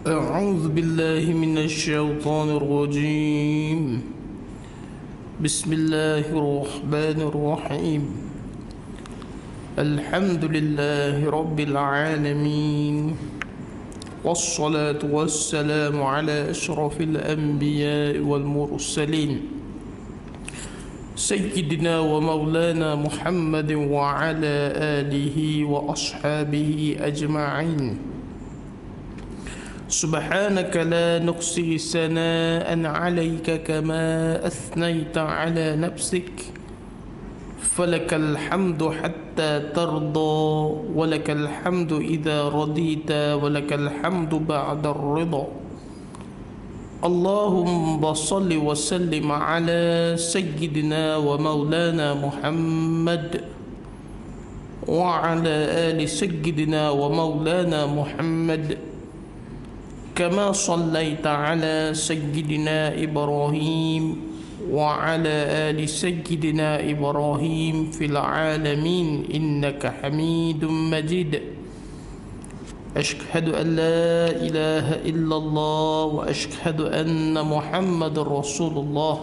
أعوذ بالله من الشيطان الرجيم. بسم الله الرحمن الرحيم. الحمد لله رب العالمين، والصلاة والسلام على أشرف الأنبياء والمرسلين سيدنا ومولانا محمد وعلى آله وأصحابه أجمعين. سبحانك لا نحصي ثناء عليك كما أثنيت على نفسك، فلك الحمد حتى ترضى، ولك الحمد إذا رضيت، ولك الحمد بعد الرضا. اللهم صل وسلم على سيدنا ومولانا محمد وعلى آل سيدنا ومولانا محمد كما صليت على سيدنا إبراهيم وعلى آل سيدنا إبراهيم في العالمين إنك حميد مجيد. أشهد أن لا إله إلا الله وأشهد أن محمد رسول الله.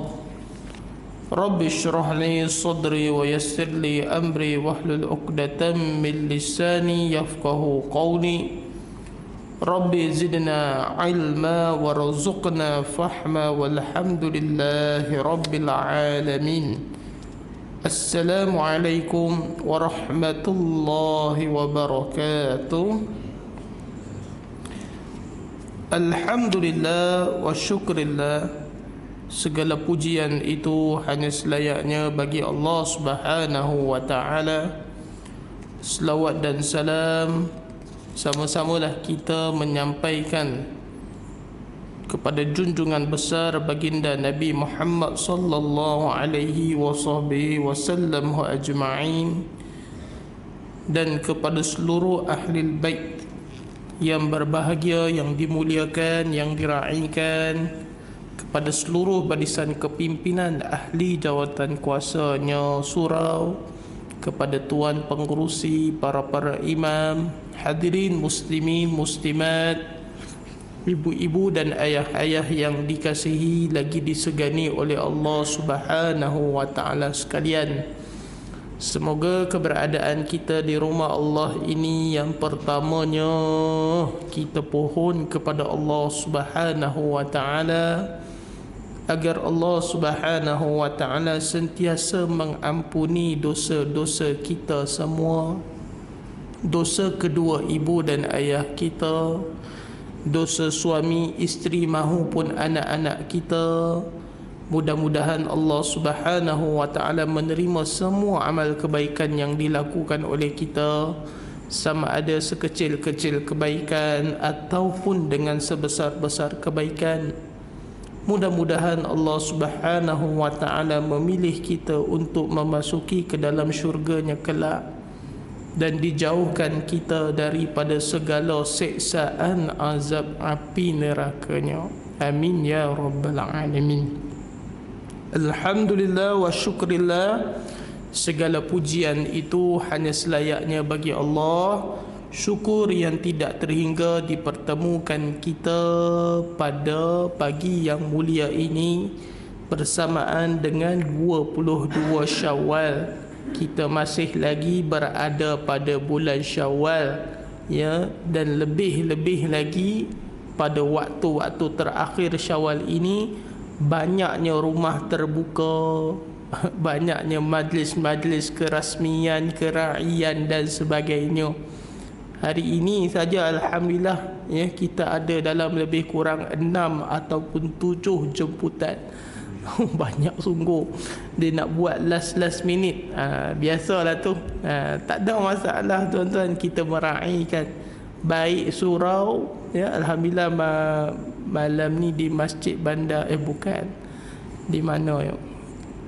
رب اشرح لي صدري ويسر لي أمري واحلل عقدة من لساني يفقه قولي. ربي زدنا علما وارزقنا فهما والحمد لله رب العالمين. السلام عليكم ورحمة الله وبركاته. Alhamdulillah wa syukurillah, segala pujian itu hanya selayaknya bagi Allah Subhanahu wa ta'ala. Selawat dan salam sama-samalah kita menyampaikan kepada junjungan besar baginda Nabi Muhammad sallallahu alaihi wasallam ajma'in, dan kepada seluruh ahli bait yang berbahagia, yang dimuliakan, yang diraikan, kepada seluruh barisan kepimpinan ahli jawatan kuasanya surau, kepada tuan pengurusi, para imam, hadirin muslimin muslimat, ibu-ibu dan ayah-ayah yang dikasihi lagi disegani oleh Allah Subhanahu wa ta'ala sekalian. Semoga keberadaan kita di rumah Allah ini yang pertamanya kita pohon kepada Allah Subhanahu wa ta'ala, agar Allah Subhanahu wa ta'ala sentiasa mengampuni dosa-dosa kita semua, dosa kedua ibu dan ayah kita, dosa suami, isteri mahupun anak-anak kita. Mudah-mudahan Allah Subhanahu wa ta'ala menerima semua amal kebaikan yang dilakukan oleh kita, sama ada sekecil-kecil kebaikan ataupun dengan sebesar-besar kebaikan. Mudah-mudahan Allah Subhanahu wa ta'ala memilih kita untuk memasuki ke dalam syurganya kelak, dan dijauhkan kita daripada segala siksaan azab api nerakanya. Amin ya rabbal alamin. Alhamdulillah wa syukurillah, segala pujian itu hanya selayaknya bagi Allah. Syukur yang tidak terhingga dipertemukan kita pada pagi yang mulia ini bersamaan dengan 22 Syawal. Kita masih lagi berada pada bulan Syawal, ya, dan lebih-lebih lagi pada waktu-waktu terakhir Syawal ini banyaknya rumah terbuka, banyaknya majlis-majlis kerasmian, keraian dan sebagainya. Hari ini saja alhamdulillah, ya, kita ada dalam lebih kurang 6 ataupun 7 jemputan. Banyak sungguh. Dia nak buat last minute. Biasalah tu. Tak ada masalah tuan-tuan, kita meraihkan baik surau, ya, alhamdulillah. Malam ni di Masjid Bandar, bukan, di mana, ya,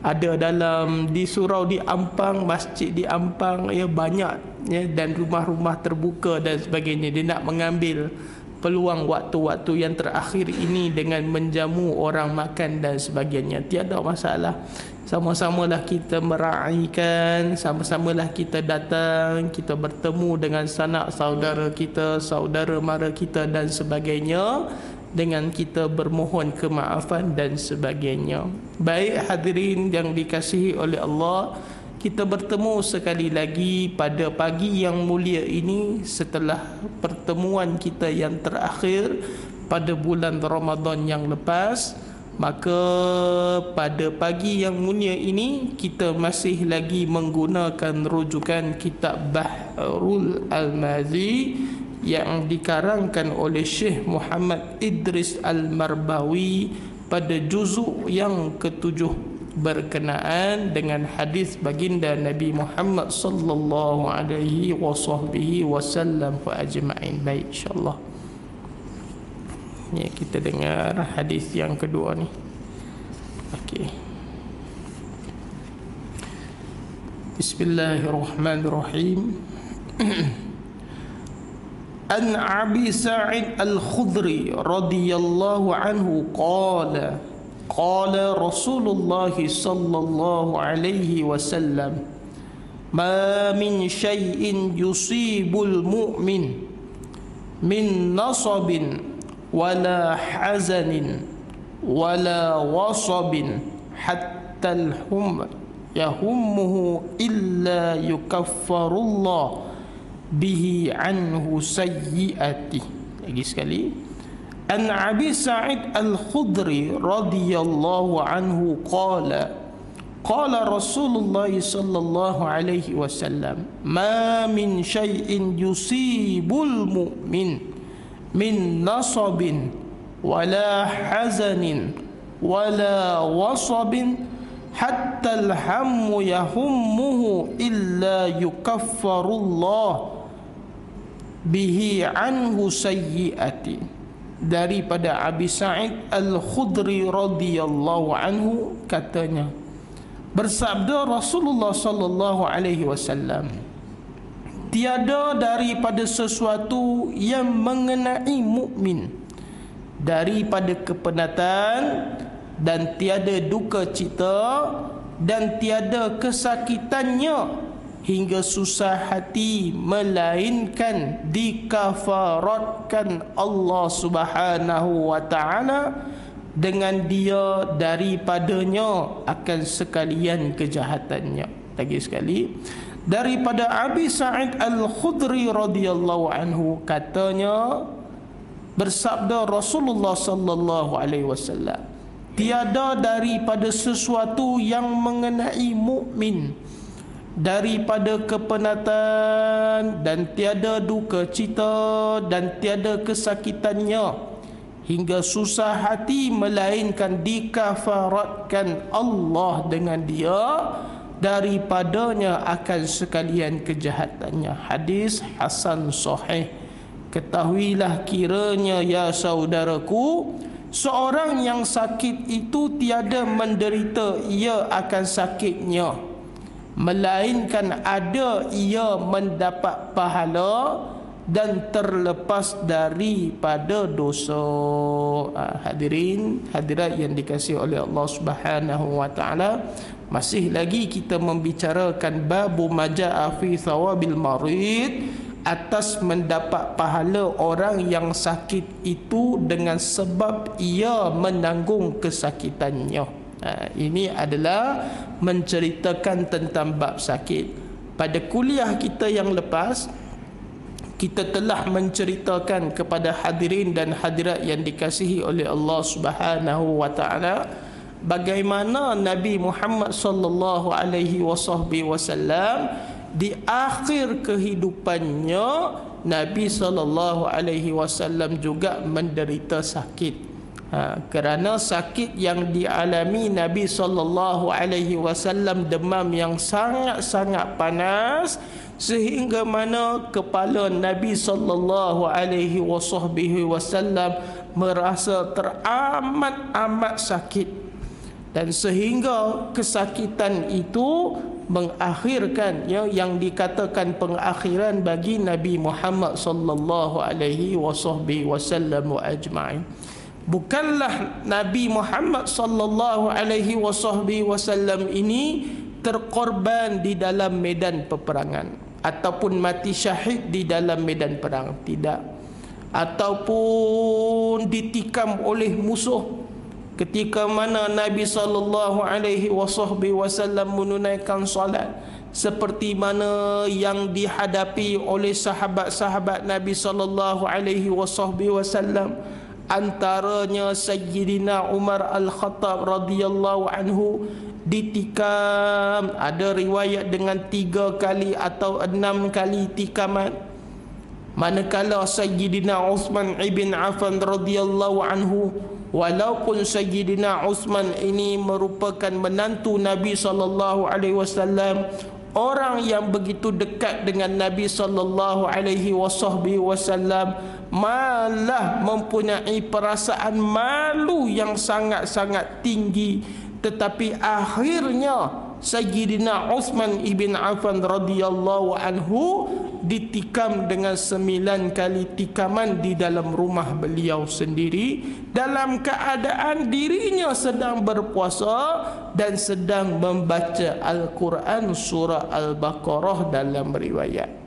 ada dalam di surau di Ampang, masjid di Ampang, ya, banyak, ya, dan rumah-rumah terbuka dan sebagainya. Dia nak mengambil peluang waktu-waktu yang terakhir ini dengan menjamu orang makan dan sebagainya. Tiada masalah. Sama-samalah kita meraihkan, sama-samalah kita datang, kita bertemu dengan sanak saudara kita, saudara mara kita dan sebagainya, dengan kita bermohon kemaafan dan sebagainya. Baik hadirin yang dikasihi oleh Allah, kita bertemu sekali lagi pada pagi yang mulia ini setelah pertemuan kita yang terakhir pada bulan Ramadan yang lepas. Maka pada pagi yang mulia ini kita masih lagi menggunakan rujukan kitab Bahrul Al-Mazi yang dikarangkan oleh Syekh Muhammad Idris Al-Marbawi pada juzuk yang ke-7 berkenaan dengan hadis baginda Nabi Muhammad sallallahu alaihi wasallam wa ajma'in. Baik, insyaallah. Ya, kita dengar hadis yang kedua ni. Okey. Bismillahirrahmanirrahim. An Abi Sa'id Al-Khudri radhiyallahu anhu qala qala Rasulullah sallallahu alaihi wasallam ma min syai'in yusibul mu'min min nasabin wala hazanin wala wasabin hatta yahummuhu illa yukaffarullah bihi anhu sayyi'ati. Lagi sekali. An Abi Sa'id Al-Khudri radhiyallahu anhu qala qala Rasulullah sallallahu alaihi wasallam ma min syai'in yusibul mu'min min nasabin wala hazanin wala wasabin hatta alhammu yahummuhu illa yukaffarullah bihi anhu sayyi'ati. Daripada Abi Sa'id Al-Khudri radhiyallahu anhu katanya, bersabda Rasulullah sallallahu alaihi wasallam, tiada daripada sesuatu yang mengenai mukmin daripada kepenatan dan tiada duka cita dan tiada kesakitannya hingga susah hati, melainkan dikafaratkan Allah Subhanahu wa ta'ala dengan dia daripadanya akan sekalian kejahatannya. Lagi sekali, daripada Abi Sa'id Al-Khudri radhiyallahu anhu katanya, bersabda Rasulullah sallallahu alaihi wasallam, tiada daripada sesuatu yang mengenai mukmin daripada kepenatan dan tiada duka cita dan tiada kesakitannya hingga susah hati, melainkan dikafaratkan Allah dengan dia daripadanya akan sekalian kejahatannya. Hadis hasan sahih. Ketahuilah kiranya ya saudaraku, seorang yang sakit itu tiada menderita ia akan sakitnya, melainkan ada ia mendapat pahala dan terlepas daripada dosa. Hadirin hadirat yang dikasihi oleh Allah Subhanahu wa taala, masih lagi kita membicarakan babu majaa fi thawabil marid, atas mendapat pahala orang yang sakit itu dengan sebab ia menanggung kesakitannya. Ini adalah menceritakan tentang bab sakit. Pada kuliah kita yang lepas, kita telah menceritakan kepada hadirin dan hadirat yang dikasihi oleh Allah Subhanahu wa taala bagaimana Nabi Muhammad sallallahu alaihi wasallam di akhir kehidupannya, Nabi sallallahu alaihi wasallam juga menderita sakit. Kerana sakit yang dialami Nabi sallallahu alaihi wasallam, demam yang sangat-sangat panas, sehingga mana kepala Nabi sallallahu alaihi wasallam merasa teramat-amat sakit, dan sehingga kesakitan itu mengakhirkan yang dikatakan pengakhiran bagi Nabi Muhammad sallallahu alaihi wasallam wa ajma'in. Bukanlah Nabi Muhammad sallallahu alaihi wasallam ini terkorban di dalam medan peperangan ataupun mati syahid di dalam medan perang, tidak, ataupun ditikam oleh musuh ketika mana Nabi sallallahu alaihi wasallam menunaikan solat, seperti mana yang dihadapi oleh sahabat-sahabat Nabi sallallahu alaihi wasallam, antaranya Sayyidina Umar Al-Khattab radhiyallahu anhu ditikam, ada riwayat dengan 3 kali atau 6 kali tikaman. Manakala Sayyidina Uthman ibn Affan radhiyallahu anhu, walaupun Sayyidina Uthman ini merupakan menantu Nabi sallallahu alaihi wasallam, orang yang begitu dekat dengan Nabi sallallahu alaihi wasallam, malah mempunyai perasaan malu yang sangat-sangat tinggi. Tetapi akhirnya Sayyidina Uthman ibn Affan radhiyallahu anhu ditikam dengan 9 kali tikaman di dalam rumah beliau sendiri, dalam keadaan dirinya sedang berpuasa dan sedang membaca Al-Quran surah Al-Baqarah dalam riwayat.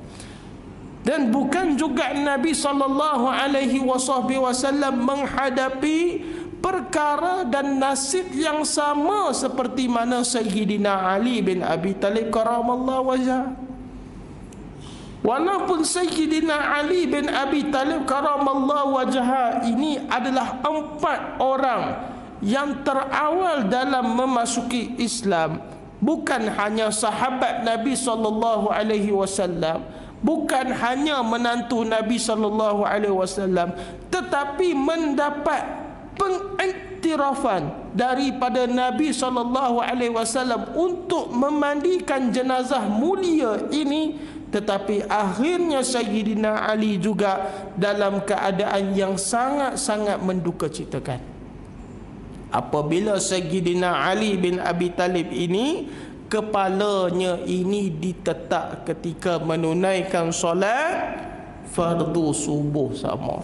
Dan bukan juga Nabi sallallahu alaihi wasallam menghadapi perkara dan nasib yang sama seperti mana Sayyidina Ali bin Abi Talib karamallahu wajhah. Walaupun Sayyidina Ali bin Abi Talib karamallahu wajhah ini adalah 4 orang yang terawal dalam memasuki Islam, bukan hanya sahabat Nabi sallallahu alaihi wasallam, bukan hanya menantu Nabi sallallahu alaihi wasallam, tetapi mendapat pengiktirafan daripada Nabi sallallahu alaihi wasallam untuk memandikan jenazah mulia ini. Tetapi akhirnya Sayyidina Ali juga dalam keadaan yang sangat-sangat mendukacitakan apabila Sayyidina Ali bin Abi Talib ini kepalanya ini ditetak ketika menunaikan solat fardu subuh sama.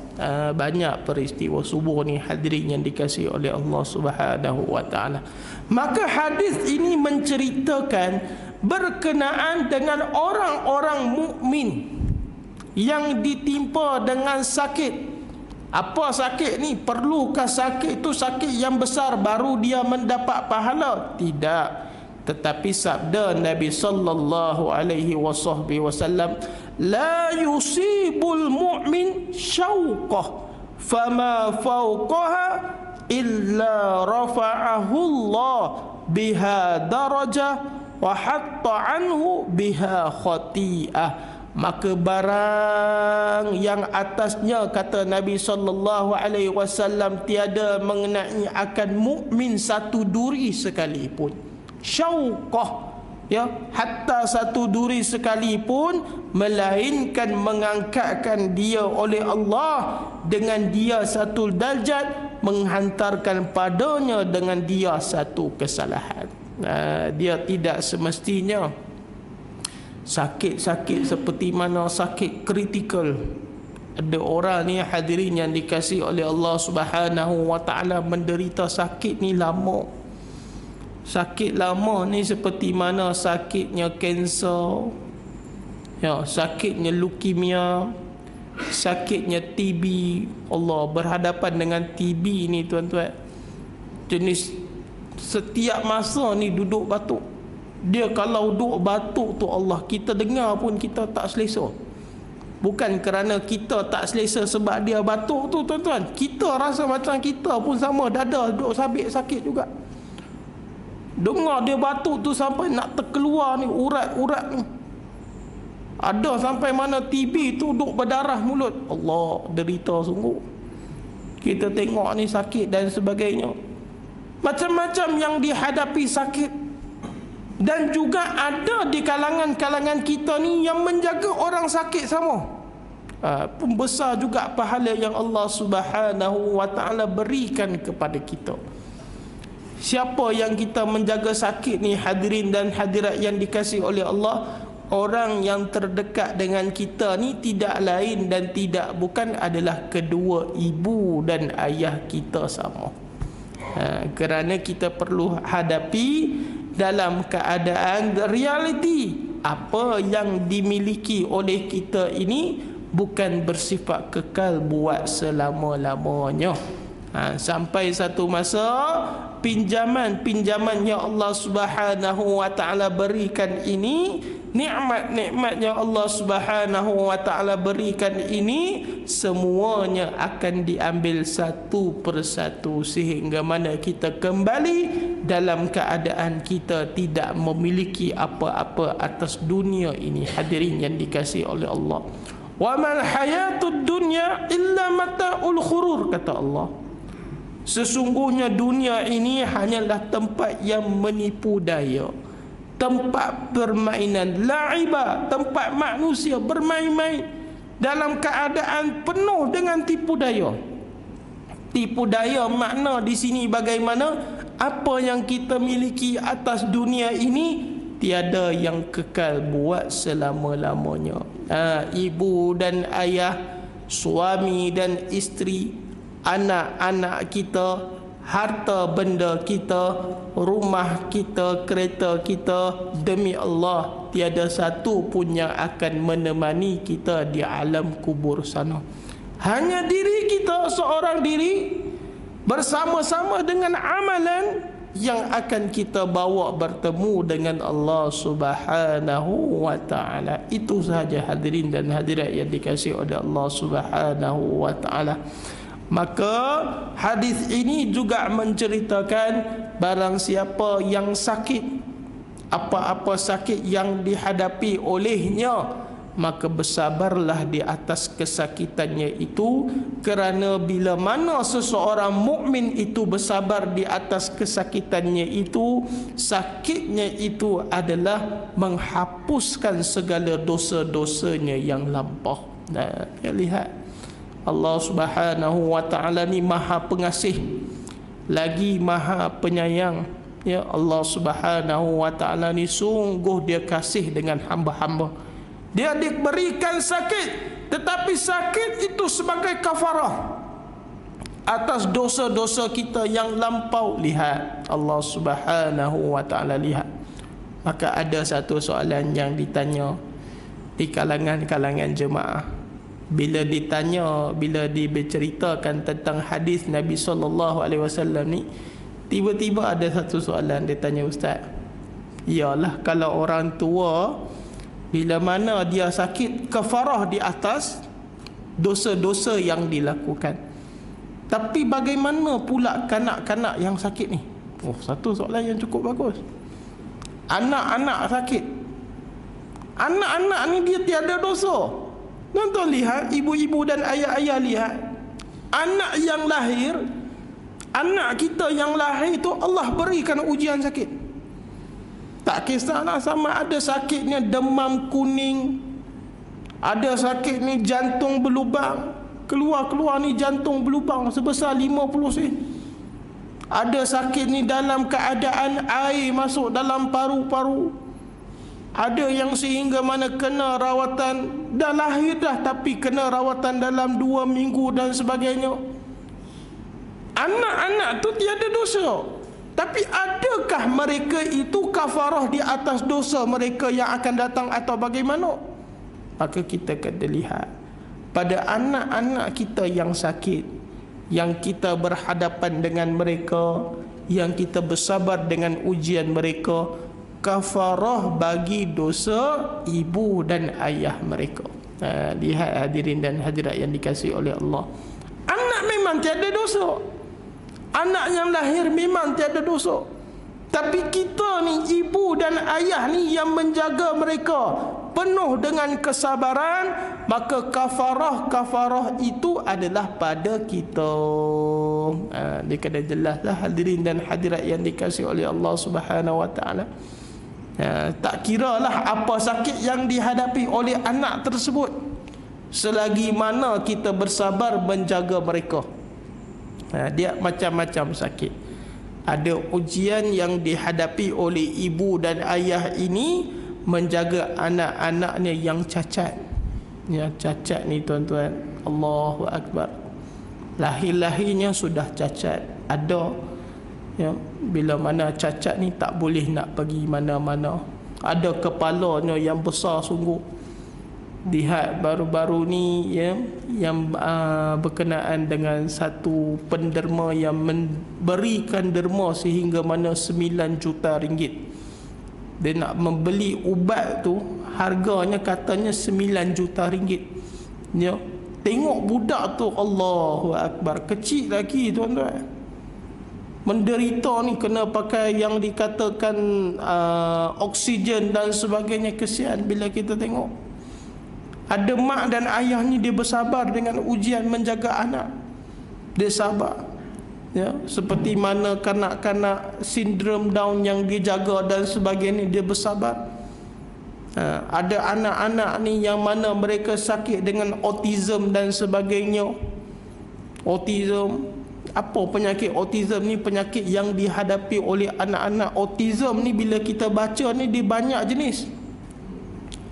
Banyak peristiwa subuh ni hadirin yang dikasihi oleh Allah Subhanahu wa taala. Maka hadis ini menceritakan berkenaan dengan orang-orang mukmin yang ditimpa dengan sakit. Apa sakit ni? Perlukah sakit itu sakit yang besar baru dia mendapat pahala? Tidak. Tetapi sabda Nabi sallallahu alaihi wasallam, la yusibul mu'min syauqah fama fawqaha illa rafa'ahu Allah biha darajah wa hatta anhu biha khati'ah. Maka barang yang atasnya, kata Nabi sallallahu alaihi wasallam, tiada mengenai akan mukmin satu duri sekalipun. Syauqah, ya, hatta satu duri sekalipun, melainkan mengangkatkan dia oleh Allah dengan dia satu darjat, menghantarkan padanya dengan dia satu kesalahan. Dia tidak semestinya sakit-sakit seperti mana sakit kritikal. Ada orang ni hadirin yang dikasihi oleh Allah Subhanahu wa taala menderita sakit ni lama. Sakit lama ni seperti mana sakitnya kanser, ya, sakitnya leukemia, sakitnya TB. Allah berhadapan dengan TB ni tuan-tuan. Jenis setiap masa ni duduk batuk. Dia kalau duduk batuk tu Allah, kita dengar pun kita tak selesa. Bukan kerana kita tak selesa sebab dia batuk tu tuan-tuan. Kita rasa macam kita pun sama, dada duduk sabit sakit juga. Dengar dia batuk tu sampai nak terkeluar ni urat-urat ni. Ada sampai mana TB tu duduk berdarah mulut. Allah, derita sungguh. Kita tengok ni sakit dan sebagainya. Macam-macam yang dihadapi sakit. Dan juga ada di kalangan-kalangan kita ni yang menjaga orang sakit sama. Besar juga pahala yang Allah Subhanahu wa taala berikan kepada kita. Siapa yang kita menjaga sakit ni, hadirin dan hadirat yang dikasihi oleh Allah? Orang yang terdekat dengan kita ni tidak lain dan tidak bukan adalah kedua ibu dan ayah kita sama. Kerana kita perlu hadapi dalam keadaan realiti, apa yang dimiliki oleh kita ini bukan bersifat kekal buat selama-lamanya. Sampai satu masa pinjaman yang Allah Subhanahu wa taala berikan ini, nikmat-nikmat yang Allah Subhanahu wa taala berikan ini, semuanya akan diambil satu persatu, sehingga mana kita kembali dalam keadaan kita tidak memiliki apa-apa atas dunia ini. Hadirin yang dikasihi oleh Allah, wa mal hayatud dunya illa mata'ul khurur, kata Allah. Sesungguhnya dunia ini hanyalah tempat yang menipu daya, tempat permainan, la'ibah, tempat manusia bermain-main dalam keadaan penuh dengan tipu daya. Tipu daya makna di sini bagaimana? Apa yang kita miliki atas dunia ini tiada yang kekal buat selama-lamanya. Ibu dan ayah, suami dan isteri, anak-anak kita, harta benda kita, rumah kita, kereta kita, demi Allah tiada satu pun yang akan menemani kita di alam kubur sana. Hanya diri kita seorang diri bersama-sama dengan amalan yang akan kita bawa bertemu dengan Allah Subhanahu wa taala. Itu sahaja hadirin dan hadirat yang dikasihi oleh Allah Subhanahu wa taala. Maka hadis ini juga menceritakan barang siapa yang sakit, apa-apa sakit yang dihadapi olehnya, maka bersabarlah di atas kesakitannya itu, kerana bila mana seseorang mukmin itu bersabar di atas kesakitannya itu, sakitnya itu adalah menghapuskan segala dosa-dosanya yang lampau. Nah, kita lihat Allah Subhanahu wa taala ni Maha Pengasih lagi Maha Penyayang. Ya, Allah Subhanahu wa taala ni sungguh dia kasih dengan hamba-hamba. Dia diberikan sakit, tetapi sakit itu sebagai kafarah atas dosa-dosa kita yang lampau. Lihat Allah Subhanahu wa taala, lihat. Maka ada satu soalan yang ditanya di kalangan jemaah. Bila ditanya, bila diberceritakan tentang hadis Nabi SAW ni, tiba-tiba ada satu soalan dia tanya, Ustaz, iyalah kalau orang tua bila mana dia sakit, kafarah di atas dosa-dosa yang dilakukan, tapi bagaimana pula kanak-kanak yang sakit ni? Oh, satu soalan yang cukup bagus. Anak-anak sakit, anak-anak ni dia tiada dosa. Tuan-tuan lihat, ibu-ibu dan ayah-ayah lihat, anak yang lahir, anak kita yang lahir itu Allah berikan ujian sakit. Tak kisahlah sama ada sakitnya demam kuning, ada sakit ni jantung berlubang, keluar ni jantung berlubang sebesar 50 sen. Ada sakit ni dalam keadaan air masuk dalam paru-paru. Ada yang sehingga mana kena rawatan, dah lahir dah tapi kena rawatan dalam 2 minggu dan sebagainya. Anak-anak tu tiada dosa, tapi adakah mereka itu kafarah di atas dosa mereka yang akan datang atau bagaimana? Maka kita kena lihat pada anak-anak kita yang sakit, yang kita berhadapan dengan mereka, yang kita bersabar dengan ujian mereka, kafarah bagi dosa ibu dan ayah mereka. Lihat hadirin dan hadirat yang dikasihi oleh Allah, anak memang tiada dosa, anak yang lahir memang tiada dosa, tapi kita ni, ibu dan ayah ni yang menjaga mereka penuh dengan kesabaran, maka kafarah itu adalah pada kita. Dia kena jelaslah hadirin dan hadirat yang dikasihi oleh Allah Subhanahu wa taala. Tak kiralah apa sakit yang dihadapi oleh anak tersebut, selagi mana kita bersabar menjaga mereka. Dia macam-macam sakit. Ada ujian yang dihadapi oleh ibu dan ayah ini menjaga anak-anaknya yang cacat. Yang cacat ni tuan-tuan, Allahu Akbar. Lahir-lahirnya sudah cacat. Ada ya, bila mana cacat ni tak boleh nak pergi mana-mana. Ada kepalanya yang besar sungguh. Lihat baru-baru ni ya, yang berkenaan dengan satu penderma yang memberikan derma sehingga mana 9 juta ringgit. Dia nak membeli ubat tu, harganya katanya 9 juta ringgit. Ya, tengok budak tu, Allahu Akbar, kecil lagi tuan-tuan. Menderita ni kena pakai yang dikatakan oksigen dan sebagainya. Kesian bila kita tengok. Ada mak dan ayah ni dia bersabar dengan ujian menjaga anak. Dia sabar. Ya, seperti mana kanak-kanak sindrom Down yang dijaga dan sebagainya, dia bersabar. Ada anak-anak ni yang mana mereka sakit dengan autism dan sebagainya. Autism, apa penyakit autism ni? Penyakit yang dihadapi oleh anak-anak. Autism ni bila kita baca ni dia banyak jenis.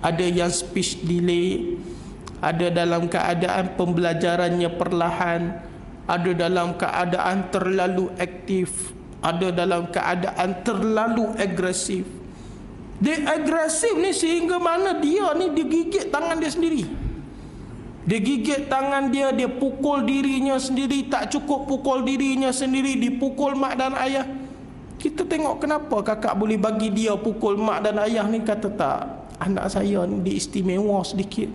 Ada yang speech delay, ada dalam keadaan pembelajarannya perlahan, ada dalam keadaan terlalu aktif, ada dalam keadaan terlalu agresif. Dia agresif ni sehingga mana dia ni digigit tangan dia sendiri. Dia gigit tangan dia, dia pukul dirinya sendiri. Tak cukup pukul dirinya sendiri, dipukul mak dan ayah. Kita tengok kenapa kakak boleh bagi dia pukul mak dan ayah ni. Kata tak, anak saya ni diistimewa sedikit.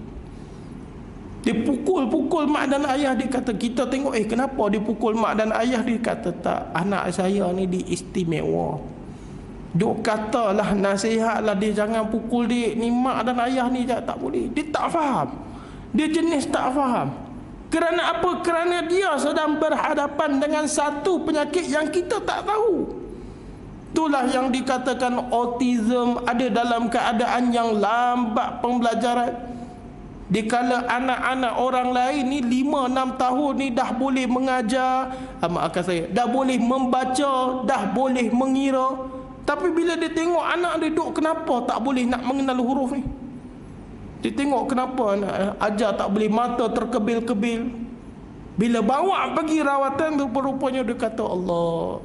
Dia pukul-pukul mak dan ayah. Dia kata, kita tengok kenapa dia pukul mak dan ayah. Dia kata tak, anak saya ni diistimewa. Duk katalah, nasihatlah dia jangan pukul dia ni, mak dan ayah ni tak boleh. Dia tak faham. Dia jenis tak faham. Kerana apa? Kerana dia sedang berhadapan dengan satu penyakit yang kita tak tahu. Itulah yang dikatakan autism. Ada dalam keadaan yang lambat pembelajaran. Dikala anak-anak orang lain ni 5-6 tahun ni dah boleh mengajar, maafkan saya, dah boleh membaca, dah boleh mengira. Tapi bila dia tengok anak dia duk, kenapa tak boleh nak mengenal huruf ni? Dia tengok kenapa anak ajar tak boleh, mata terkebil-kebil. Bila bawa pergi rawatan tu, rupanya dia kata, Allah,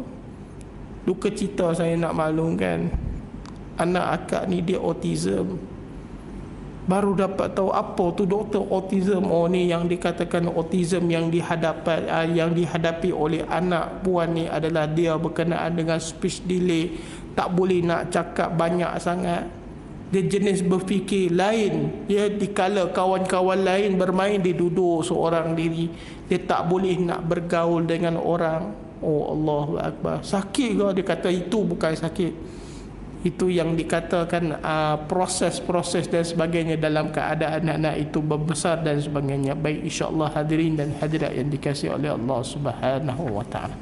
duka cita saya nak maklumkan, anak akak ni dia autism. Baru dapat tahu apa tu doktor autism. Oh ni yang dikatakan autism yang dihadapi oleh anak puan ni adalah dia berkenaan dengan speech delay. Tak boleh nak cakap banyak sangat. Dia jenis berfikir lain. Dia dikala kawan-kawan lain bermain, dia duduk seorang diri. Dia tak boleh nak bergaul dengan orang. Oh Allahu Akbar. Sakit ke? Dia kata itu bukan sakit. Itu yang dikatakan proses-proses dan sebagainya dalam keadaan anak itu membesar dan sebagainya. Baik, insya-Allah hadirin dan hadirat yang dikasihi oleh Allah Subhanahu wa taala.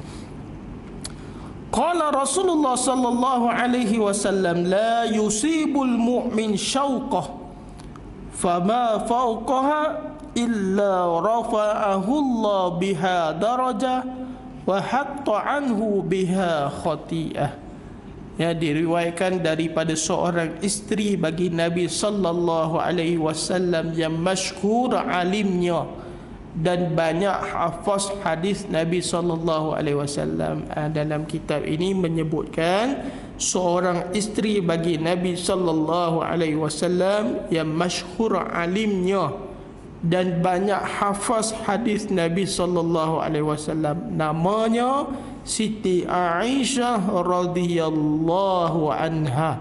Qala Rasulullah sallallahu alaihi wasallam, la yusibul mu'min syauqah fama fawqaha illa rafa'ahu Allah biha darajah wa hatta anhu biha khati'ah. Ya, diriwayatkan daripada seorang isteri bagi Nabi sallallahu alaihi wasallam yang masyhur alimnya dan banyak hafaz hadis Nabi sallallahu alaihi wasallam. Dalam kitab ini menyebutkan seorang isteri bagi Nabi sallallahu alaihi wasallam yang masyhur alimnya dan banyak hafaz hadis Nabi sallallahu alaihi wasallam. Namanya Siti Aisyah radhiyallahu anha.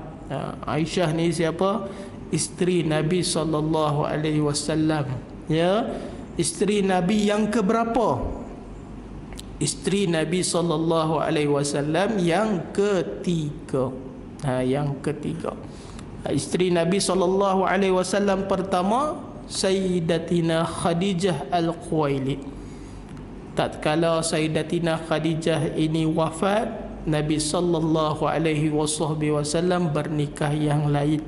Aisyah ni siapa? Isteri Nabi sallallahu alaihi wasallam. Ya, isteri Nabi yang keberapa? Isteri Nabi sallallahu alaihi wasallam yang ketiga. Yang ketiga. Isteri Nabi sallallahu alaihi wasallam pertama Sayyidatina Khadijah Al-Khuwailid. Tatkala Sayyidatina Khadijah ini wafat, Nabi sallallahu alaihi wasallam bernikah yang lain.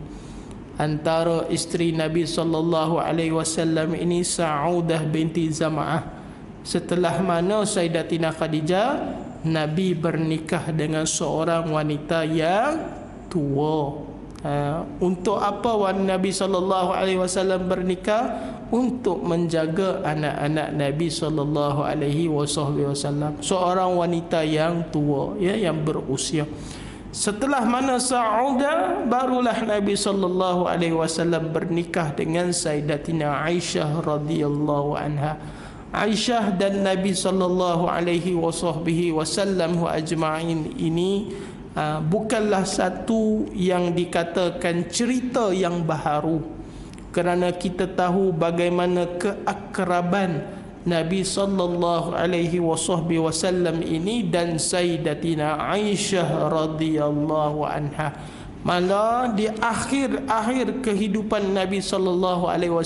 Antara isteri Nabi sallallahu alaihi wasallam ini Sa'udah binti Zam'ah. Setelah mana Sayyidatina Khadijah Nabi bernikah dengan seorang wanita yang tua. Untuk apa Nabi SAW bernikah? Untuk menjaga anak-anak Nabi SAW. Seorang wanita yang tua, ya, yang berusia. Setelah mana Saudah, barulah Nabi SAW bernikah dengan Sayyidatina Aisyah radhiyallahu anha. Aisyah dan Nabi SAW ajma'in ini bukanlah satu yang dikatakan cerita yang baharu, kerana kita tahu bagaimana keakraban Nabi SAW ini dan Sayyidatina Aisyah radhiyallahu anha. Malah di akhir kehidupan Nabi SAW,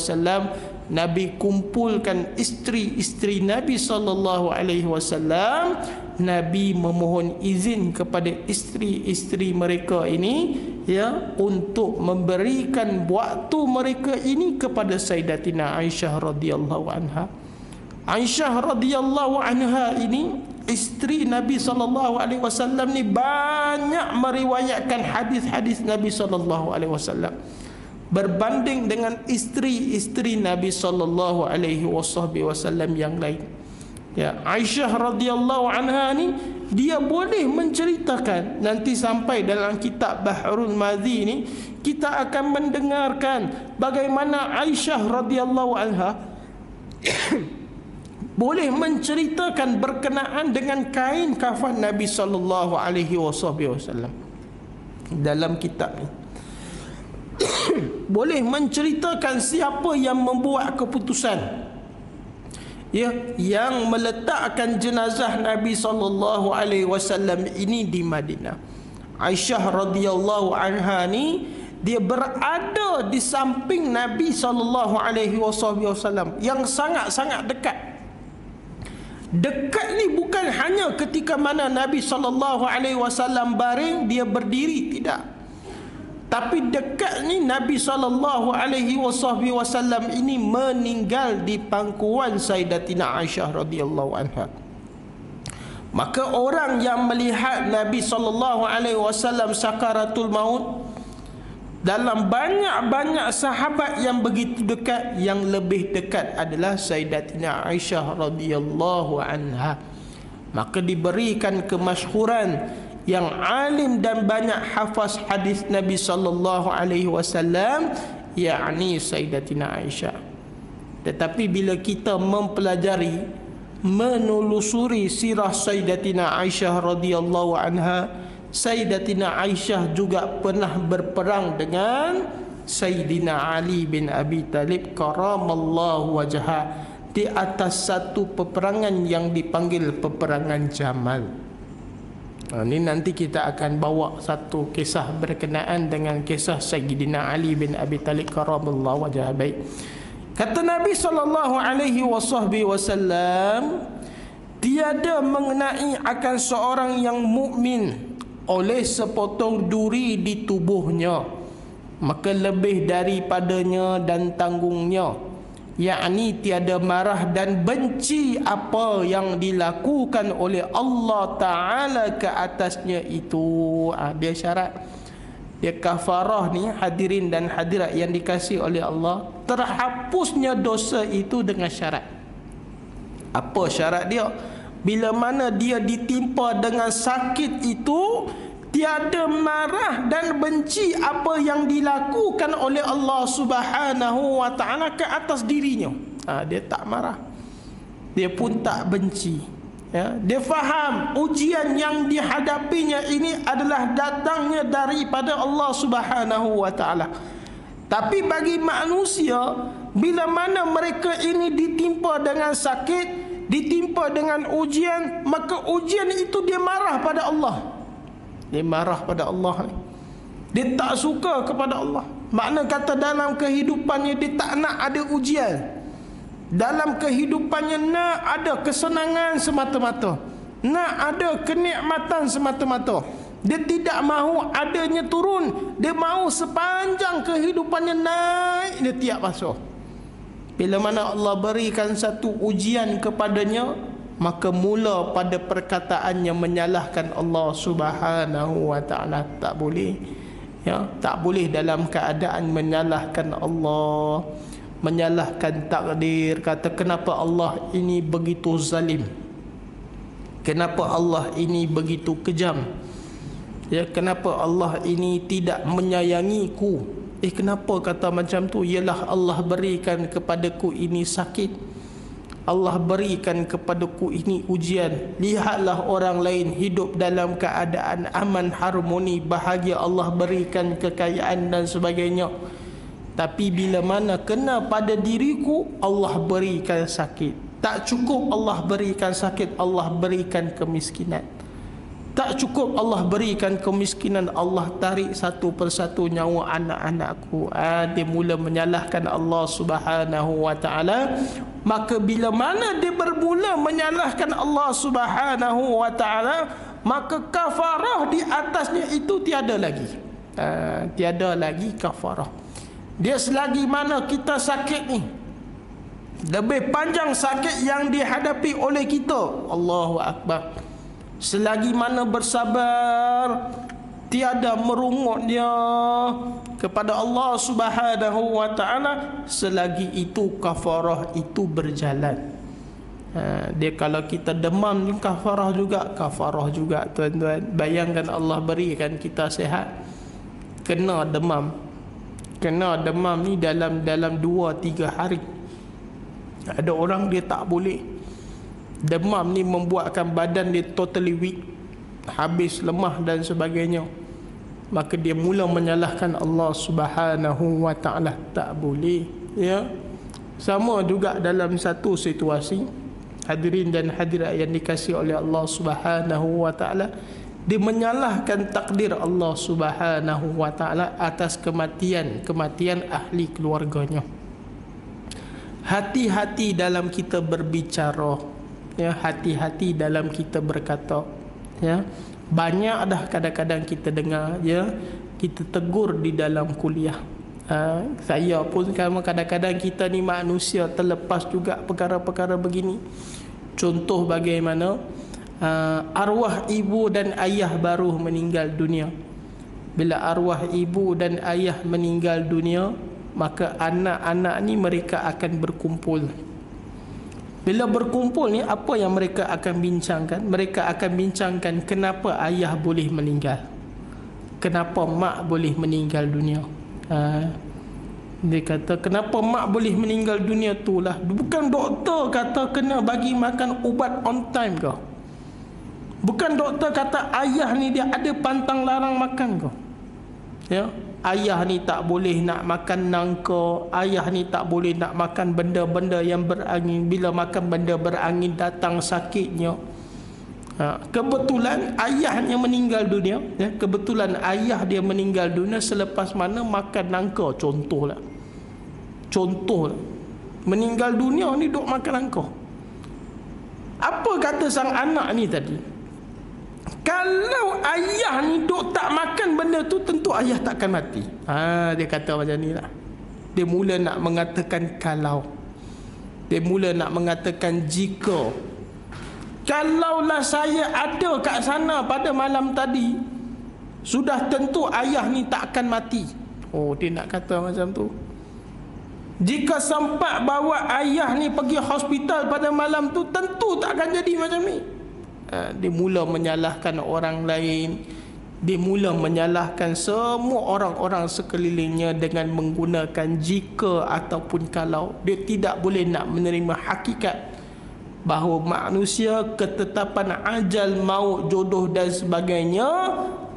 Nabi kumpulkan isteri-isteri Nabi SAW. Nabi memohon izin kepada isteri-isteri mereka ini, ya, untuk memberikan waktu mereka ini kepada Sayyidatina Aisyah radhiyallahu anha. Aisyah radhiyallahu anha ini, isteri Nabi SAW ni, banyak meriwayatkan hadis-hadis Nabi SAW berbanding dengan isteri-isteri Nabi SAW yang lain. Ya, Aisyah radhiyallahu anha ni, dia boleh menceritakan, nanti sampai dalam kitab Bahrul Madhi ni kita akan mendengarkan bagaimana Aisyah radhiyallahu anha boleh menceritakan berkenaan dengan kain kafan Nabi SAW dalam kitab ni. Boleh menceritakan siapa yang membuat keputusan, ya, yang meletakkan jenazah Nabi SAW ini di Madinah. Aisyah radhiyallahu anha ni, dia berada di samping Nabi SAW yang sangat-sangat dekat. Dekat ni bukan hanya ketika mana Nabi SAW baring dia berdiri, tidak. Tapi dekat ni Nabi SAW ini meninggal di pangkuan Sayyidatina Aisyah radhiyallahu anha. Maka orang yang melihat Nabi SAW sakaratul maut, dalam banyak-banyak sahabat yang begitu dekat, yang lebih dekat adalah Sayyidatina Aisyah radhiyallahu anha. Maka diberikan kemasyhuran yang alim dan banyak hafaz hadis Nabi SAW, yakni Sayyidatina Aisyah. Tetapi bila kita mempelajari, menelusuri sirah Sayyidatina Aisyah radhiyallahu anha, Sayyidatina Aisyah juga pernah berperang dengan Sayyidina Ali bin Abi Talib karamallahu wajhah di atas satu peperangan yang dipanggil peperangan Jamal. Ini nanti kita akan bawa satu kisah berkenaan dengan kisah Sayyidina Ali bin Abi Talib karamallahu wajhah. Baik. Kata Nabi SAW, tiada mengenai akan seorang yang mukmin oleh sepotong duri di tubuhnya, maka lebih daripadanya dan tanggungnya, yakni tiada marah dan benci apa yang dilakukan oleh Allah Ta'ala ke atasnya itu. Dia syarat, dia kafarah ni, hadirin dan hadirat yang dikasihi oleh Allah, terhapusnya dosa itu dengan syarat. Apa syarat dia? Bila mana dia ditimpa dengan sakit itu, tiada marah dan benci apa yang dilakukan oleh Allah Subhanahu wa Ta'ala ke atas dirinya. Dia tak marah, dia pun tak benci, ya. Dia faham ujian yang dihadapinya ini adalah datangnya daripada Allah Subhanahu wa Ta'ala. Tapi bagi manusia, bila mana mereka ini ditimpa dengan sakit, ditimpa dengan ujian, maka ujian itu dia marah pada Allah. Dia marah pada Allah, dia tak suka kepada Allah. Makna kata dalam kehidupannya dia tak nak ada ujian. Dalam kehidupannya nak ada kesenangan semata-mata, nak ada kenikmatan semata-mata. Dia tidak mahu adanya turun. Dia mahu sepanjang kehidupannya naik dia tiap masa. Bila mana Allah berikan satu ujian kepadanya, maka mula pada perkataannya menyalahkan Allah Subhanahu wa taala. Tak boleh. Ya, tak boleh dalam keadaan menyalahkan Allah, menyalahkan takdir, kata kenapa Allah ini begitu zalim, kenapa Allah ini begitu kejam, ya, kenapa Allah ini tidak menyayangiku. Kenapa kata macam tu? Ialah Allah berikan kepadaku ini sakit, Allah berikan kepadaku ini ujian. Lihatlah orang lain hidup dalam keadaan aman, harmoni, bahagia, Allah berikan kekayaan dan sebagainya. Tapi bila mana kena pada diriku, Allah berikan sakit. Tak cukup Allah berikan sakit, Allah berikan kemiskinan. Tak cukup Allah berikan kemiskinan, Allah tarik satu persatu nyawa anak-anakku. Dia mula menyalahkan Allah Subhanahu wa taala. Maka bila mana dia bermula menyalahkan Allah Subhanahu wa taala, maka kafarah di atasnya itu tiada lagi. Tiada lagi kafarah. Dia selagi mana kita sakit ni, lebih panjang sakit yang dihadapi oleh kita, Allahu Akbar, selagi mana bersabar, tiada merungutnya kepada Allah Subhanahu wa taala, selagi itu kafarah itu berjalan. Dia kalau kita demam ni kafarah juga tuan-tuan. Bayangkan Allah berikan kita sihat, kena demam ni dalam 2-3 hari. Ada orang dia tak boleh. Demam ni membuatkan badan dia totally weak, habis, lemah dan sebagainya. Maka dia mula menyalahkan Allah Subhanahu wa taala. Tak boleh, ya. Sama juga dalam satu situasi, hadirin dan hadirat yang dikasihi oleh Allah Subhanahu wa taala, dia menyalahkan takdir Allah Subhanahu wa taala atas kematian ahli keluarganya. Hati-hati dalam kita berbicara, ya, hati-hati dalam kita berkata, ya. Banyak dah kadang-kadang kita dengar, ya, kita tegur di dalam kuliah. Saya pun kadang-kadang kita ni manusia terlepas juga perkara-perkara begini. Contoh bagaimana arwah ibu dan ayah baru meninggal dunia. Bila arwah ibu dan ayah meninggal dunia, maka anak-anak ni mereka akan berkumpul. Bila berkumpul ni, apa yang mereka akan bincangkan? Mereka akan bincangkan kenapa ayah boleh meninggal, kenapa mak boleh meninggal dunia. Dia kata kenapa mak boleh meninggal dunia tu lah, bukan doktor kata kena bagi makan ubat on time ke, bukan doktor kata ayah ni dia ada pantang larang makan ke, ya. Ayah ni tak boleh nak makan nangka, ayah ni tak boleh nak makan benda-benda yang berangin. Bila makan benda berangin datang sakitnya. Kebetulan ayahnya meninggal dunia, ya. Kebetulan ayah dia meninggal dunia selepas mana makan nangka, contohlah. Meninggal dunia ni duk makan nangka. Apa kata sang anak ni tadi? Kalau ayah ni duk tak makan benda tu, tentu ayah takkan mati. Dia kata macam ni lah. Dia mula nak mengatakan kalau. Dia mula nak mengatakan jika. Kalaulah saya ada kat sana pada malam tadi, sudah tentu ayah ni takkan mati. Dia nak kata macam tu. Jika sempat bawa ayah ni pergi hospital pada malam tu, tentu takkan jadi macam ni. Dia mula menyalahkan orang lain. Dia mula menyalahkan semua orang-orang sekelilingnya dengan menggunakan jika ataupun kalau. Dia tidak boleh nak menerima hakikat bahawa manusia, ketetapan ajal, maut, jodoh dan sebagainya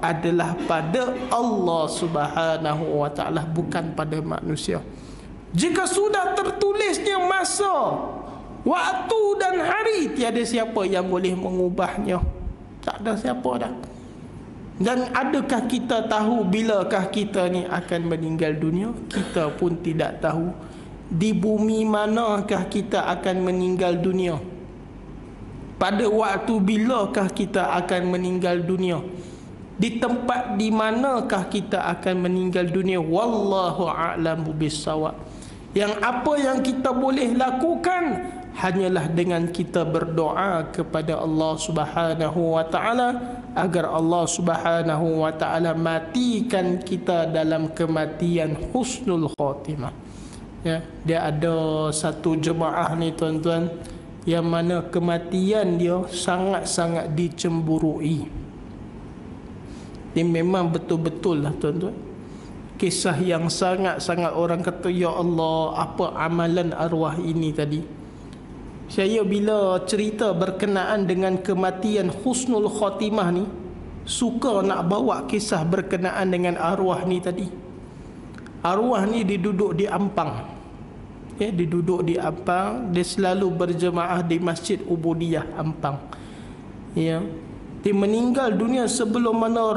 adalah pada Allah Subhanahu wa taala, bukan pada manusia. Jika sudah tertulisnya masa, waktu dan hari, tiada siapa yang boleh mengubahnya. Tak ada siapa dah. Dan adakah kita tahu bilakah kita ni akan meninggal dunia? Kita pun tidak tahu. Di bumi manakah kita akan meninggal dunia? Pada waktu bilakah kita akan meninggal dunia? Di tempat di manakah kita akan meninggal dunia? Wallahu a'lamu bissawab. Yang apa yang kita boleh lakukan hanyalah dengan kita berdoa kepada Allah Subhanahu wa taala agar Allah Subhanahu wa taala matikan kita dalam kematian husnul khatimah. Ya, dia ada satu jemaah ni tuan-tuan yang mana kematian dia sangat-sangat dicemburui. Ini memang betul-betul lah tuan-tuan, kisah yang sangat-sangat orang kata, ya Allah, apa amalan arwah ini tadi. Saya bila cerita berkenaan dengan kematian husnul khatimah ni, suka nak bawa kisah berkenaan dengan arwah ni tadi. Arwah ni diduduk di Ampang. Ya, diduduk di Ampang, dia selalu berjemaah di Masjid Ubudiyah Ampang. Ya. Dia meninggal dunia sebelum mana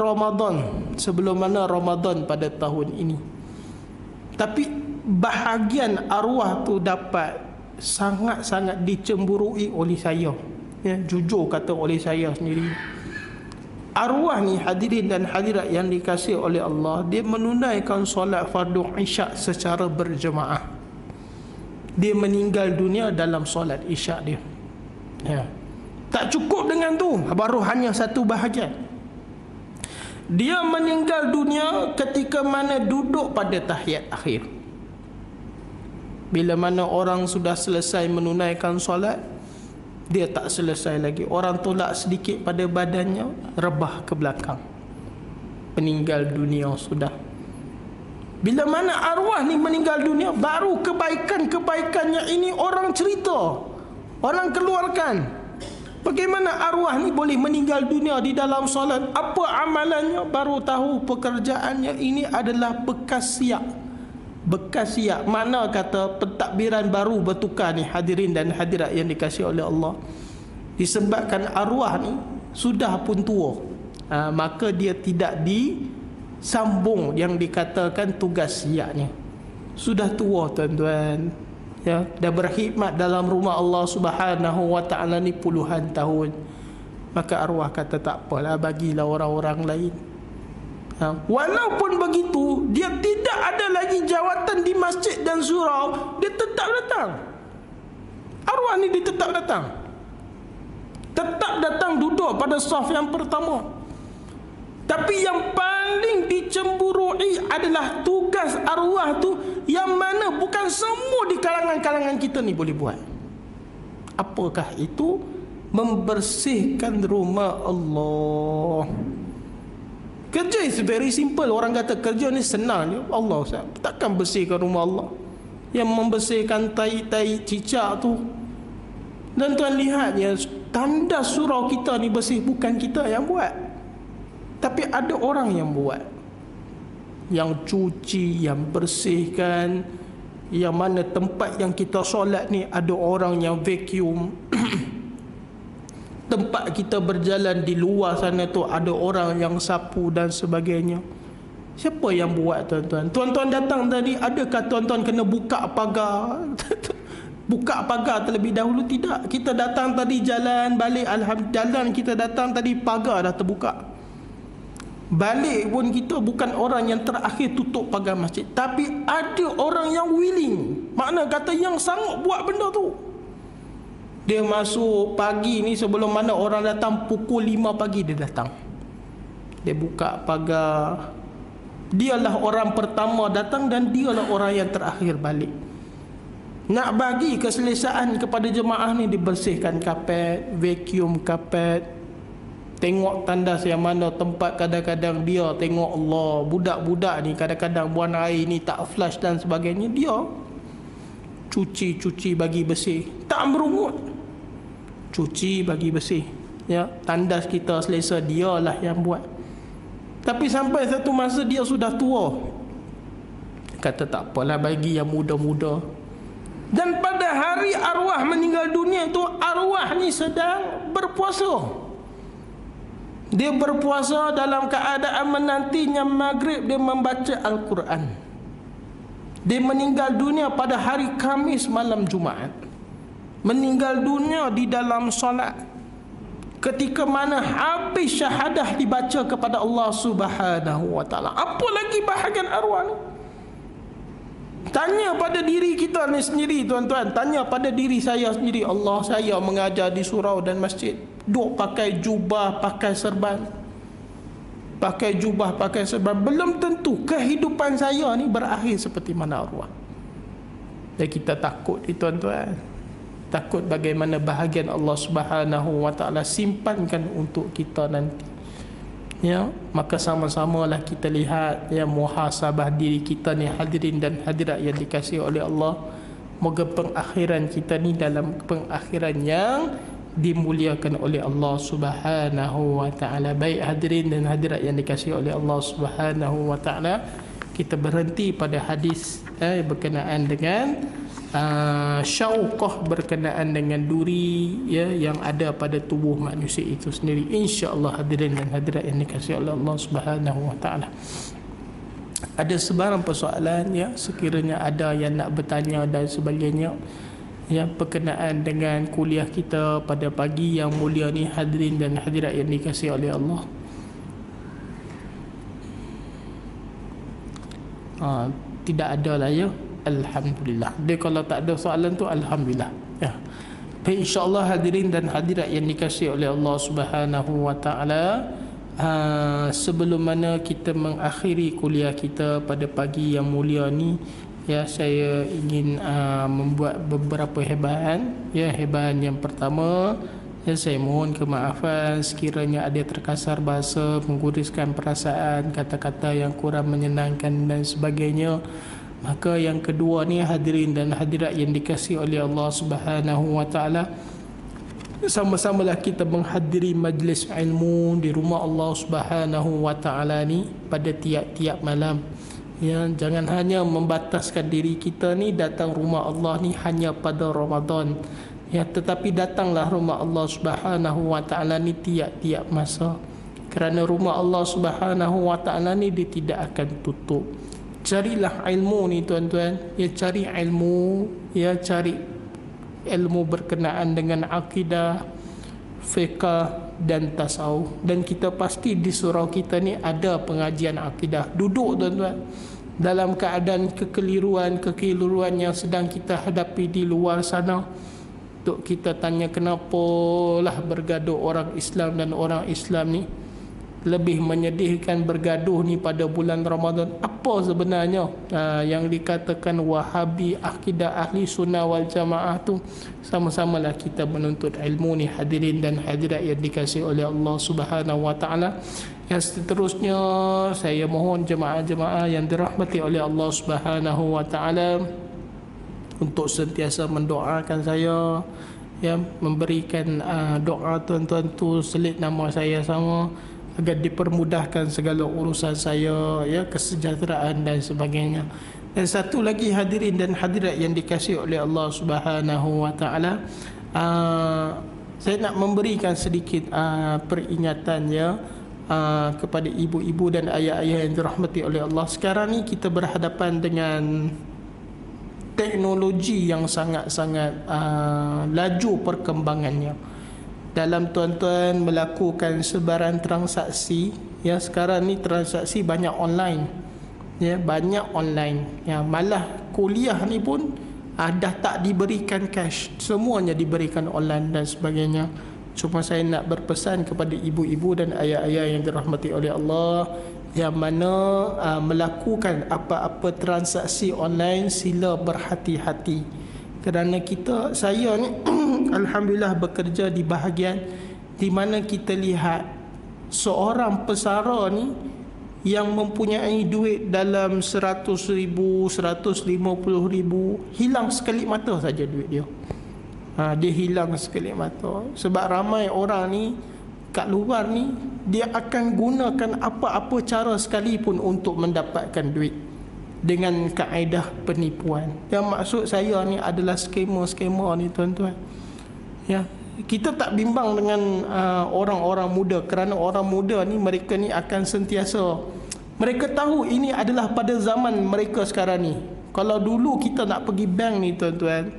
Ramadan pada tahun ini. Tapi bahagian arwah tu dapat sangat-sangat dicemburui oleh saya. Ya, jujur kata oleh saya sendiri. Arwah ni hadirin dan hadirat yang dikasihi oleh Allah, dia menunaikan solat fardu isyak secara berjemaah. Dia meninggal dunia dalam solat isyak dia. Ya. Tak cukup dengan tu, baru hanya satu bahagian. Dia meninggal dunia ketika mana duduk pada tahiyat akhir. Bila mana orang sudah selesai menunaikan solat, dia tak selesai lagi. Orang tolak sedikit pada badannya, rebah ke belakang, meninggal dunia sudah. Bila mana arwah ni meninggal dunia, baru kebaikan-kebaikannya ini orang cerita, orang keluarkan. Bagaimana arwah ni boleh meninggal dunia di dalam solat, apa amalannya, baru tahu pekerjaannya ini adalah bekas siap. Bekas siap, mana kata pentadbiran baru bertukar ni hadirin dan hadirat yang dikasihi oleh Allah. Disebabkan arwah ni sudah pun tua, maka dia tidak disambung yang dikatakan tugas siapnya. Sudah tua tuan-tuan, ya, dah berkhidmat dalam rumah Allah Subhanahu wa taala ni puluhan tahun. Maka arwah kata tak apalah, bagilah orang-orang lain. Walaupun begitu, dia tidak ada lagi jawatan di masjid dan surau, dia tetap datang. Arwah ni dia tetap datang. Tetap datang duduk pada saf yang pertama. Tapi yang paling dicemburui adalah tugas arwah tu, yang mana bukan semua di kalangan-kalangan kita ni boleh buat. Apakah itu? Membersihkan rumah Allah. Kerja is very simple. Orang kata kerja ni senang je. Allah Ustaz, takkan bersihkan rumah Allah. Yang membersihkan tai-tai cicak tu. Dan tuan lihat ya, tandas surau kita ni bersih, bukan kita yang buat, tapi ada orang yang buat, yang cuci, yang bersihkan. Yang mana tempat yang kita solat ni ada orang yang vacuum. Tempat kita berjalan di luar sana tu ada orang yang sapu dan sebagainya. Siapa yang buat tuan-tuan? Tuan-tuan datang tadi, adakah tuan-tuan kena buka pagar? Buka pagar terlebih dahulu? Tidak. Kita datang tadi jalan balik, alhamdulillah kita datang tadi pagar dah terbuka. Balik pun kita bukan orang yang terakhir tutup pagar masjid, tapi ada orang yang willing, makna kata yang sanggup buat benda tu. Dia masuk pagi ni, sebelum mana orang datang, pukul 5 pagi dia datang. Dia buka pagar. Dialah orang pertama datang dan dialah orang yang terakhir balik. Nak bagi keselesaan kepada jemaah ni, dibersihkan kapet, vacuum kapet. Tengok tandas yang mana tempat kadang-kadang dia tengok Allah, budak-budak ni kadang-kadang buang air ni tak flush dan sebagainya, dia cuci bagi bersih, tak merungut, cuci bagi bersih. Ya, tandas kita selesa, dialah yang buat. Tapi sampai satu masa dia sudah tua, kata tak apalah, bagi yang muda-muda. Dan pada hari arwah meninggal dunia itu, arwah ni sedang berpuasa. Dia berpuasa dalam keadaan menantinya maghrib, dia membaca Al-Quran. Dia meninggal dunia pada hari Khamis malam Jumaat. Meninggal dunia di dalam solat, ketika mana habis syahadah dibaca kepada Allah Subhanahu wa taala. Apa lagi bahagian arwah ni? Tanya pada diri kita ni sendiri, tuan-tuan. Tanya pada diri saya sendiri. Allah, saya mengajar di surau dan masjid, duk pakai jubah, pakai serban, pakai jubah, pakai serban. Belum tentu kehidupan saya ni berakhir seperti mana arwah. Dan kita takut ni, tuan-tuan. Takut bagaimana bahagian Allah Subhanahu wa taala simpankan untuk kita nanti. Ya, maka sama-samalah kita lihat, ya, muhasabah diri kita ni, hadirin dan hadirat yang dikasihi oleh Allah. Moga pengakhiran kita ni dalam pengakhiran yang dimuliakan oleh Allah Subhanahu wa taala. Baik hadirin dan hadirat yang dikasihi oleh Allah Subhanahu wa taala, kita berhenti pada hadis berkenaan dengan syauqah, berkenaan dengan duri, ya, yang ada pada tubuh manusia itu sendiri. Insya-Allah hadirin dan hadirat yang dikasihi oleh Allah Subhanahu wa taala. Ada sebarang persoalan, ya, sekiranya ada yang nak bertanya dan sebagainya, ya, berkenaan dengan kuliah kita pada pagi yang mulia ni, hadirin dan hadirat yang dikasihi oleh Allah. Tidak ada lah, ya. Alhamdulillah. Dia kalau tak ada soalan tu, alhamdulillah. Ya. Baik, insya-Allah hadirin dan hadirat yang dikasihi oleh Allah Subhanahu wa taala, sebelum mana kita mengakhiri kuliah kita pada pagi yang mulia ni, ya, saya ingin membuat beberapa hebaan. Ya, hebaan yang pertama, ya, saya mohon kemaafan sekiranya ada terkasar bahasa, mengguruskan perasaan, kata-kata yang kurang menyenangkan dan sebagainya. Maka yang kedua ni, hadirin dan hadirat yang dikasihi oleh Allah Subhanahu wa taala, sama-samalah kita menghadiri majlis ilmu di rumah Allah Subhanahu wa taala ni pada tiap-tiap malam. Ya, jangan hanya membataskan diri kita ni datang rumah Allah ni hanya pada Ramadan. Ya, tetapi datanglah rumah Allah Subhanahu wa taala ni tiap-tiap masa. Kerana rumah Allah Subhanahu wa taala ni dia tidak akan tutup. Carilah ilmu ni, tuan-tuan. Ya, cari ilmu, ya, cari ilmu berkenaan dengan akidah, fiqh dan tasawuf. Dan kita pasti di surau kita ni ada pengajian akidah. Duduk, tuan-tuan, dalam keadaan kekeliruan yang sedang kita hadapi di luar sana, untuk kita tanya kenapa lah bergaduh orang Islam dan orang Islam ni. Lebih menyedihkan bergaduh ni pada bulan Ramadan. Apa sebenarnya yang dikatakan Wahabi, akidah ahli sunnah wal jamaah tu? Sama-samalah kita menuntut ilmu ni, hadirin dan hadirat yang dikasihi oleh Allah Subhanahu wa taala. Yang seterusnya, saya mohon jemaah-jemaah yang dirahmati oleh Allah Subhanahu wa taala untuk sentiasa mendoakan saya, ya, memberikan doa tuan-tuan tu, selit nama saya sama, agar dipermudahkan segala urusan saya, ya, kesejahteraan dan sebagainya. Dan satu lagi, hadirin dan hadirat yang dikasihi oleh Allah Subhanahu wa taala, saya nak memberikan sedikit peringatan, ya, kepada ibu-ibu dan ayah-ayah yang dirahmati oleh Allah. Sekarang ni kita berhadapan dengan teknologi yang sangat-sangat laju perkembangannya. Dalam tuan-tuan melakukan sebarang transaksi, ya, sekarang ni transaksi banyak online, ya, banyak online, ya, malah kuliah ni pun dah tak diberikan cash, semuanya diberikan online dan sebagainya. Cuma saya nak berpesan kepada ibu-ibu dan ayah-ayah yang dirahmati oleh Allah, yang mana melakukan apa-apa transaksi online, sila berhati-hati. Kerana saya ni alhamdulillah bekerja di bahagian di mana kita lihat seorang pesara ni yang mempunyai duit dalam 100,000, 150,000, hilang sekelip mata saja duit dia. Dia hilang sekelip mata. Sebab ramai orang ni kat luar ni, dia akan gunakan apa-apa cara sekalipun untuk mendapatkan duit dengan kaedah penipuan. Yang maksud saya ni adalah skema-skema ni, tuan-tuan. Ya, kita tak bimbang dengan orang-orang muda, kerana orang muda ni, mereka ni akan sentiasa, mereka tahu ini adalah pada zaman mereka sekarang ni. Kalau dulu kita nak pergi bank ni, tuan-tuan,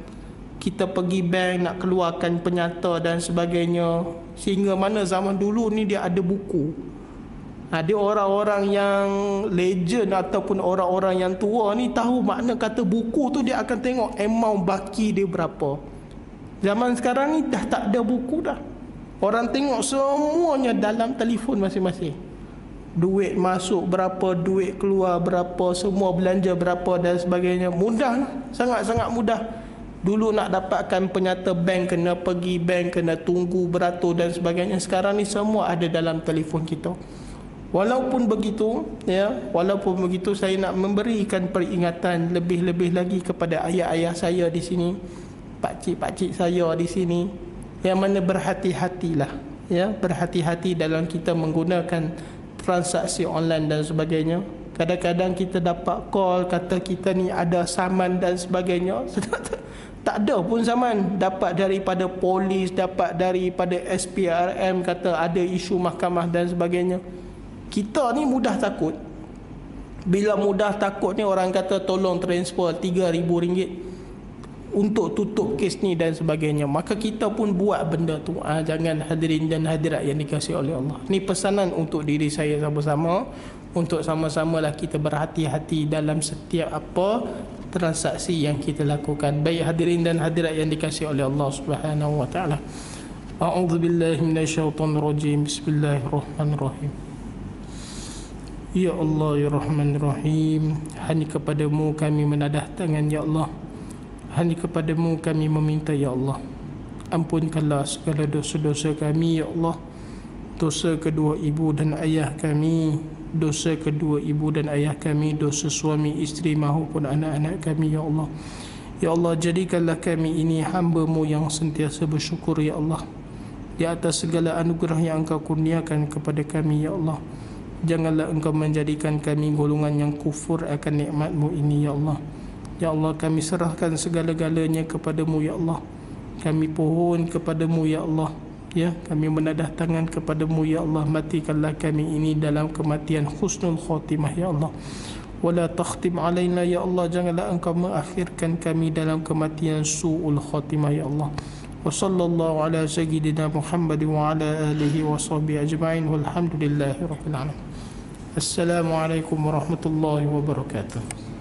kita pergi bank nak keluarkan penyata dan sebagainya, sehingga mana zaman dulu ni dia ada buku. Ada orang-orang yang legend ataupun orang-orang yang tua ni tahu makna kata buku tu, dia akan tengok amount baki dia berapa. Zaman sekarang ni dah tak ada buku dah. Orang tengok semuanya dalam telefon masing-masing. Duit masuk berapa, duit keluar berapa, semua belanja berapa dan sebagainya. Mudah lah, sangat-sangat mudah. Dulu nak dapatkan penyata bank, kena pergi bank, kena tunggu beratur dan sebagainya. Sekarang ni semua ada dalam telefon kita. Walaupun begitu, saya nak memberikan peringatan lebih-lebih lagi kepada ayah-ayah saya di sini, pakcik-pakcik saya di sini, yang mana berhati-hatilah, berhati-hati dalam kita menggunakan transaksi online dan sebagainya. Kadang-kadang kita dapat call kata kita ni ada saman dan sebagainya. Tak ada pun saman. Dapat daripada polis, dapat daripada SPRM kata ada isu mahkamah dan sebagainya. Kita ni mudah takut. Bila mudah takut ni, orang kata tolong transfer RM3,000 untuk tutup kes ni dan sebagainya. Maka kita pun buat benda tu. Jangan, hadirin dan hadirat yang dikasihi oleh Allah. Ni pesanan untuk diri saya sama-sama, untuk sama-samalah kita berhati-hati dalam setiap apa transaksi yang kita lakukan. Baik hadirin dan hadirat yang dikasihi oleh Allah Subhanahu wa taala. A'udzubillahi minasyaitonirrajim. Bismillahirrahmanirrahim. Ya Allah, ya Rahman Rahim, hanya kepadamu kami menadah tangan, ya Allah. Hanya kepadamu kami meminta, ya Allah. Ampunkanlah segala dosa-dosa kami, ya Allah. Dosa kedua ibu dan ayah kami, dosa kedua ibu dan ayah kami, dosa suami, isteri maupun anak-anak kami, ya Allah. Ya Allah, jadikanlah kami ini hamba-Mu yang sentiasa bersyukur, ya Allah, di atas segala anugerah yang Engkau kurniakan kepada kami, ya Allah. Janganlah Engkau menjadikan kami golongan yang kufur akan nikmat-Mu ini, ya Allah. Ya Allah, kami serahkan segala-galanya kepadamu, ya Allah. Kami pohon kepadamu, ya Allah. Ya, kami menadah tangan kepadamu, ya Allah. Matikanlah kami ini dalam kematian husnul khotimah, ya Allah. Wala takhtim alaina, ya Allah. Janganlah Engkau mengakhirkan kami dalam kematian su'ul khotimah, ya Allah. Wa sallallahu ala sayyidina Muhammad wa ala alihi wa sahbihi ajma'in walhamdulillahi rabbil alamin. Assalamualaikum warahmatullahi wabarakatuh.